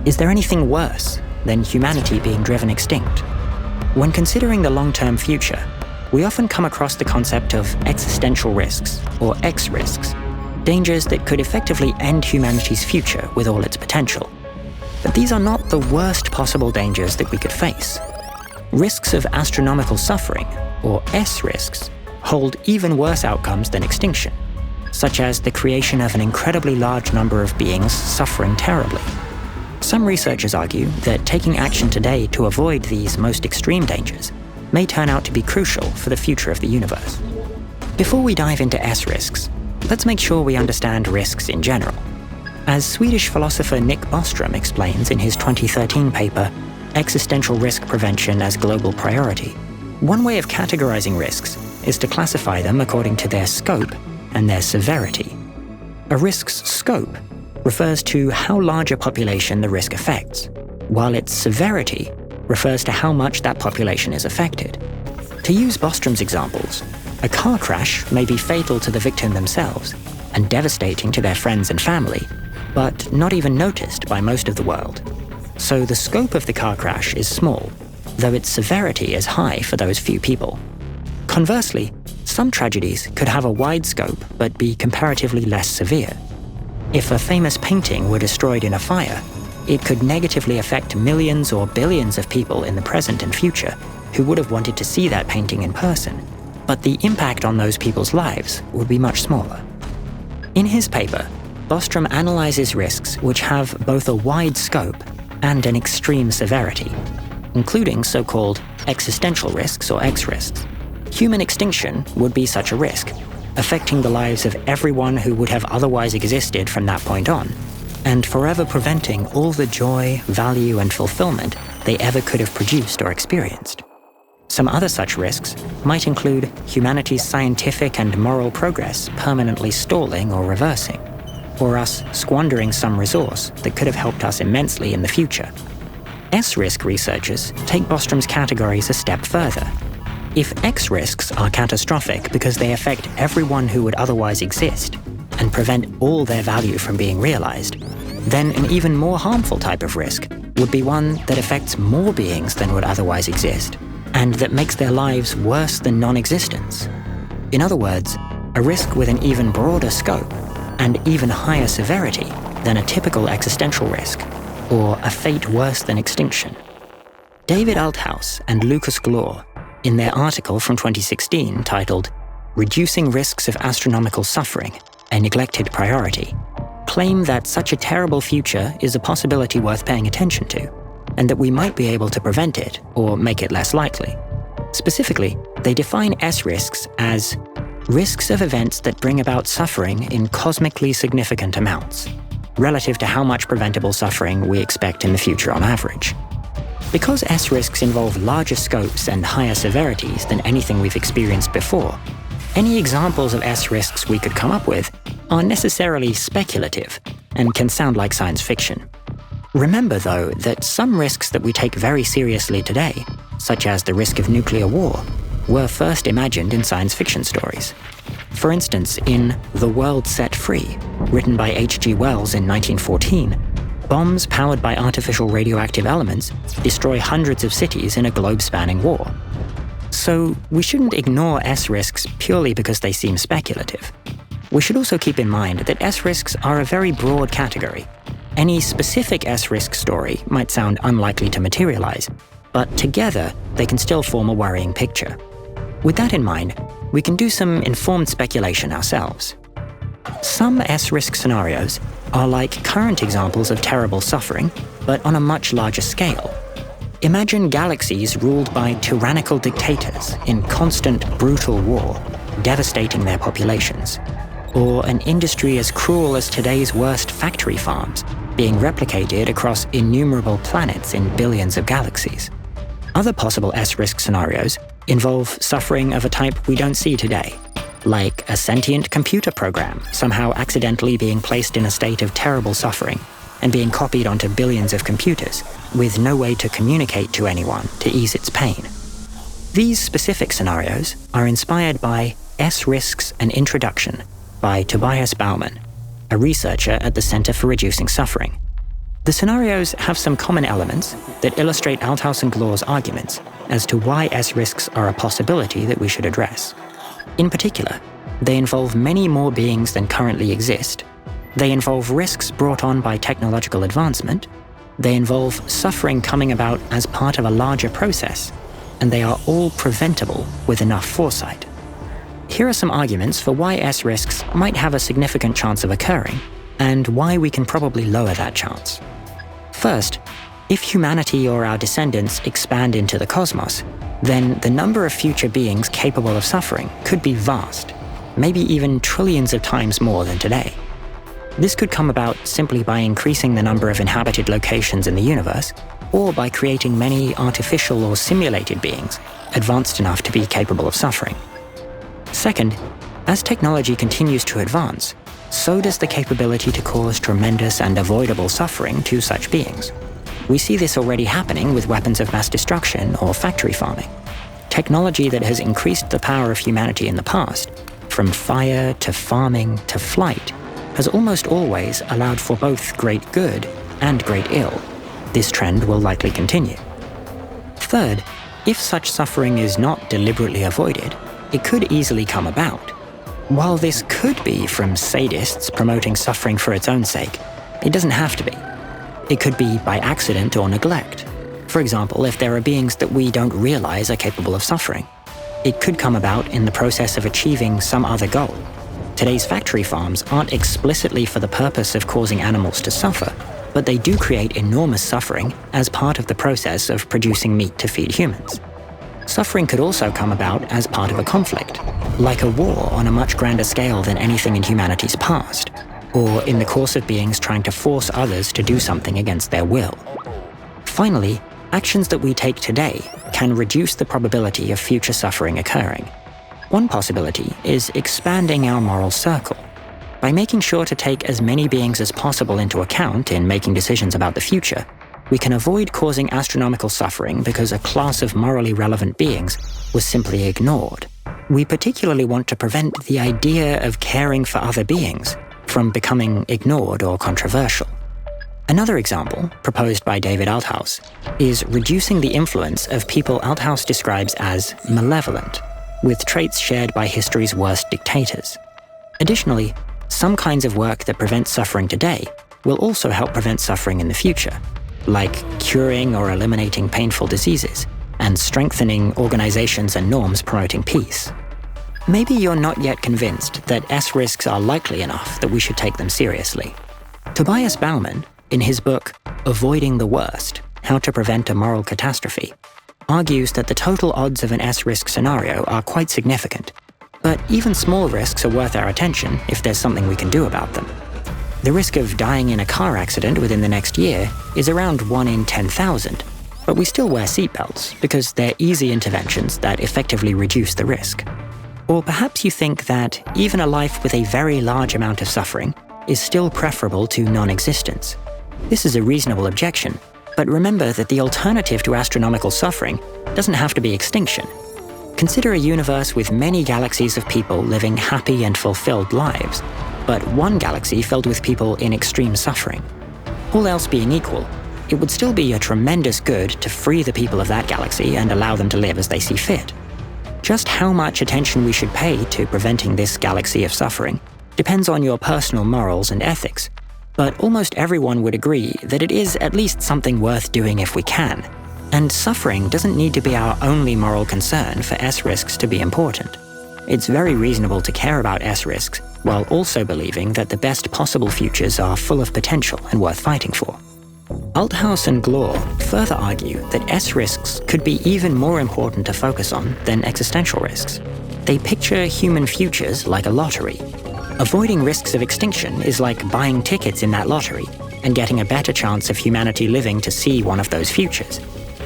Is there anything worse than humanity being driven extinct? When considering the long-term future, we often come across the concept of existential risks, or X risks, dangers that could effectively end humanity's future with all its potential. But these are not the worst possible dangers that we could face. Risks of astronomical suffering, or S risks, hold even worse outcomes than extinction, such as the creation of an incredibly large number of beings suffering terribly. Some researchers argue that taking action today to avoid these most extreme dangers may turn out to be crucial for the future of the universe. Before we dive into S risks, let's make sure we understand risks in general. As Swedish philosopher Nick Bostrom explains in his 2013 paper, Existential Risk Prevention as Global Priority, one way of categorizing risks is to classify them according to their scope and their severity. A risk's scope refers to how large a population the risk affects, while its severity refers to how much that population is affected. To use Bostrom's examples, a car crash may be fatal to the victim themselves and devastating to their friends and family, but not even noticed by most of the world. So the scope of the car crash is small, though its severity is high for those few people. Conversely, some tragedies could have a wide scope but be comparatively less severe. If a famous painting were destroyed in a fire, it could negatively affect millions or billions of people in the present and future who would have wanted to see that painting in person, but the impact on those people's lives would be much smaller. In his paper, Bostrom analyzes risks which have both a wide scope and an extreme severity, including so-called existential risks or X risks. Human extinction would be such a risk, affecting the lives of everyone who would have otherwise existed from that point on, and forever preventing all the joy, value, and fulfillment they ever could have produced or experienced. Some other such risks might include humanity's scientific and moral progress permanently stalling or reversing, or us squandering some resource that could have helped us immensely in the future. S-risk researchers take Bostrom's categories a step further. If X risks are catastrophic because they affect everyone who would otherwise exist and prevent all their value from being realized, then an even more harmful type of risk would be one that affects more beings than would otherwise exist, and that makes their lives worse than non-existence. In other words, a risk with an even broader scope and even higher severity than a typical existential risk, or a fate worse than extinction. David Althaus and Lucas Glor, in their article from 2016 titled Reducing Risks of Astronomical Suffering, a Neglected Priority, claim that such a terrible future is a possibility worth paying attention to, and that we might be able to prevent it or make it less likely. Specifically, they define S risks as risks of events that bring about suffering in cosmically significant amounts, relative to how much preventable suffering we expect in the future on average. Because S risks involve larger scopes and higher severities than anything we've experienced before, any examples of S risks we could come up with are necessarily speculative and can sound like science fiction. Remember, though, that some risks that we take very seriously today, such as the risk of nuclear war, were first imagined in science fiction stories. For instance, in The World Set Free, written by H.G. Wells in 1914, bombs powered by artificial radioactive elements destroy hundreds of cities in a globe-spanning war. So we shouldn't ignore S risks purely because they seem speculative. We should also keep in mind that S risks are a very broad category. Any specific S risk story might sound unlikely to materialize, but together they can still form a worrying picture. With that in mind, we can do some informed speculation ourselves. Some S-risk scenarios are like current examples of terrible suffering, but on a much larger scale. Imagine galaxies ruled by tyrannical dictators in constant, brutal war, devastating their populations. Or an industry as cruel as today's worst factory farms, being replicated across innumerable planets in billions of galaxies. Other possible S-risk scenarios involve suffering of a type we don't see today, like a sentient computer program somehow accidentally being placed in a state of terrible suffering and being copied onto billions of computers with no way to communicate to anyone to ease its pain. These specific scenarios are inspired by S-Risks: An Introduction by Tobias Baumann, a researcher at the Center for Reducing Suffering. The scenarios have some common elements that illustrate Althaus and Glor's arguments as to why S-risks are a possibility that we should address. In particular, they involve many more beings than currently exist. They involve risks brought on by technological advancement. They involve suffering coming about as part of a larger process, and they are all preventable with enough foresight. Here are some arguments for why S-risks might have a significant chance of occurring, and why we can probably lower that chance. First, if humanity or our descendants expand into the cosmos, then the number of future beings capable of suffering could be vast, maybe even trillions of times more than today. This could come about simply by increasing the number of inhabited locations in the universe, or by creating many artificial or simulated beings advanced enough to be capable of suffering. Second, as technology continues to advance, so does the capability to cause tremendous and avoidable suffering to such beings. We see this already happening with weapons of mass destruction or factory farming. Technology that has increased the power of humanity in the past, from fire to farming to flight, has almost always allowed for both great good and great ill. This trend will likely continue. Third, if such suffering is not deliberately avoided, it could easily come about. While this could be from sadists promoting suffering for its own sake, it doesn't have to be. It could be by accident or neglect. For example, if there are beings that we don't realize are capable of suffering. It could come about in the process of achieving some other goal. Today's factory farms aren't explicitly for the purpose of causing animals to suffer, but they do create enormous suffering as part of the process of producing meat to feed humans. Suffering could also come about as part of a conflict, like a war on a much grander scale than anything in humanity's past, or in the course of beings trying to force others to do something against their will. Finally, actions that we take today can reduce the probability of future suffering occurring. One possibility is expanding our moral circle. By making sure to take as many beings as possible into account in making decisions about the future, we can avoid causing astronomical suffering because a class of morally relevant beings was simply ignored. We particularly want to prevent the idea of caring for other beings from becoming ignored or controversial. Another example, proposed by David Althaus, is reducing the influence of people Althaus describes as malevolent, with traits shared by history's worst dictators. Additionally, some kinds of work that prevent suffering today will also help prevent suffering in the future, like curing or eliminating painful diseases, and strengthening organizations and norms promoting peace. Maybe you're not yet convinced that S-risks are likely enough that we should take them seriously. Tobias Baumann, in his book Avoiding the Worst: How to Prevent a Moral Catastrophe, argues that the total odds of an S-risk scenario are quite significant, but even small risks are worth our attention if there's something we can do about them. The risk of dying in a car accident within the next year is around 1 in 10,000, but we still wear seatbelts because they're easy interventions that effectively reduce the risk. Or perhaps you think that even a life with a very large amount of suffering is still preferable to non-existence. This is a reasonable objection, but remember that the alternative to astronomical suffering doesn't have to be extinction. Consider a universe with many galaxies of people living happy and fulfilled lives, but one galaxy filled with people in extreme suffering. All else being equal, it would still be a tremendous good to free the people of that galaxy and allow them to live as they see fit. Just how much attention we should pay to preventing this galaxy of suffering depends on your personal morals and ethics, but almost everyone would agree that it is at least something worth doing if we can, and suffering doesn't need to be our only moral concern for S-risks to be important. It's very reasonable to care about S-risks while also believing that the best possible futures are full of potential and worth fighting for. Althaus and Glor further argue that S-risks could be even more important to focus on than existential risks. They picture human futures like a lottery. Avoiding risks of extinction is like buying tickets in that lottery and getting a better chance of humanity living to see one of those futures.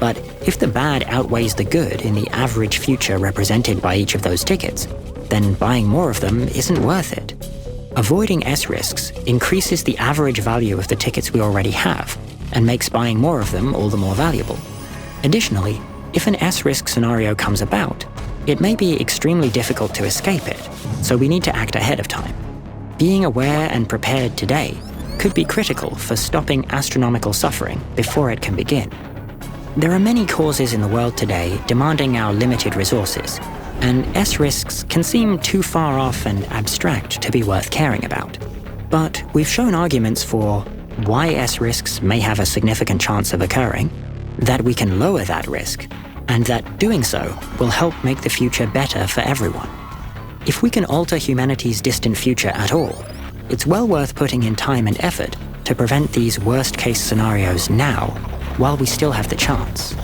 But if the bad outweighs the good in the average future represented by each of those tickets, then buying more of them isn't worth it. Avoiding S-risks increases the average value of the tickets we already have and makes buying more of them all the more valuable. Additionally, if an S-risk scenario comes about, it may be extremely difficult to escape it, so we need to act ahead of time. Being aware and prepared today could be critical for stopping astronomical suffering before it can begin. There are many causes in the world today demanding our limited resources, and S-risks can seem too far off and abstract to be worth caring about. But we've shown arguments for why S-risks may have a significant chance of occurring, that we can lower that risk, and that doing so will help make the future better for everyone. If we can alter humanity's distant future at all, it's well worth putting in time and effort to prevent these worst-case scenarios now, while we still have the chance.